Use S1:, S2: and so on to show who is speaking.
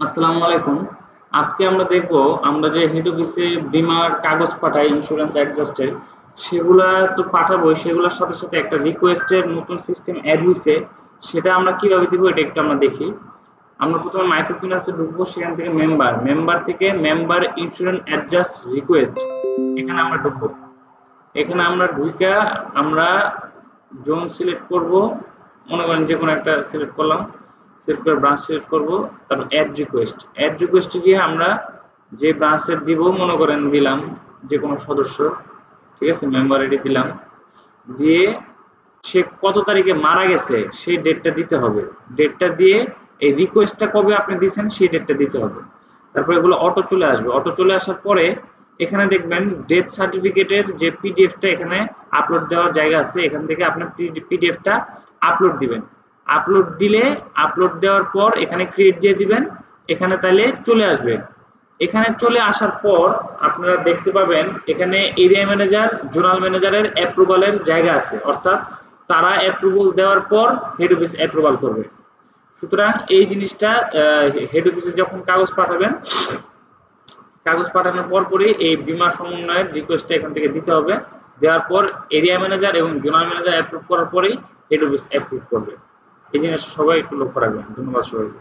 S1: আসসালামু আলাইকুম। আজকে আমরা দেখব আমরা যে হেড অফিসে বীমার কাগজ পাঠাই ইন্স্যুরেন্স অ্যাডজাস্টের সেগুলা তো পাঠাবো, সেগুলোর সাথে সাথে একটা রিকোয়েস্টের নতুন সিস্টেম অ্যাড হয়েছে, সেটা আমরা কিভাবে দিব এটা একটু আমরা দেখি। আমরা প্রথমে মাইক্রো ফিন্যান্সে ঢুকবো, সেখান থেকে মেম্বার থেকে মেম্বার ইন্স্যুরেন্স অ্যাডজাস্ট রিকোয়েস্ট, এখানে আমরা ঢুকবো। এখানে আমরা ঢুইকা আমরা জোন সিলেক্ট করব, মনে করেন যে কোনো একটা সিলেক্ট করলাম, সিলেক্ট করে ব্রাঞ্চ সিলেক্ট করব, তারপর অ্যাড রিকোয়েস্টে গিয়ে আমরা যে ব্রাঞ্চের দিব, মনে করেন দিলাম যে কোনো সদস্য, ঠিক আছে, মেম্বার আইডি দিলাম, দিয়ে সে কত তারিখে মারা গেছে সেই ডেটটা দিতে হবে। ডেটটা দিয়ে এই রিকোয়েস্টটা কবে আপনি দিয়েছেন সেই ডেটটা দিতে হবে। তারপর এগুলো অটো চলে আসবে। অটো চলে আসার পরে এখানে দেখবেন ডেথ সার্টিফিকেটের যে পিডিএফটা এখানে আপলোড দেওয়ার জায়গা আছে, এখান থেকে আপনি পিডিএফটা আপলোড দিবেন। আপলোড দেওয়ার পর এখানে ক্রিয়েট দিয়ে দিবেন। এখানে তাহলে চলে আসবে। এখানে চলে আসার পর আপনারা দেখতে পাবেন এখানে এরিয়া ম্যানেজার, জোনাল ম্যানেজারের অ্যাপ্রুভালের জায়গা আছে, অর্থাৎ তারা অ্যাপ্রুভাল দেওয়ার পর হেড অফিস অ্যাপ্রুভাল করবে। সুতরাং এই জিনিসটা হেড অফিসে যখন কাগজ পাঠাবেন, কাগজ পাঠানোর পরই এই বীমা সমন্বয়ের রিকোয়েস্টটা এখান থেকে দিতে হবে। দেওয়ার পর এরিয়া ম্যানেজার এবং জোনাল ম্যানেজার অ্যাপ্রুভ করার পরেই হেড অফিস অ্যাপ্রুভ করবে। এই জিনিসটা সবাই একটু লক্ষ্য রাখবেন। ধন্যবাদ সবাইকে।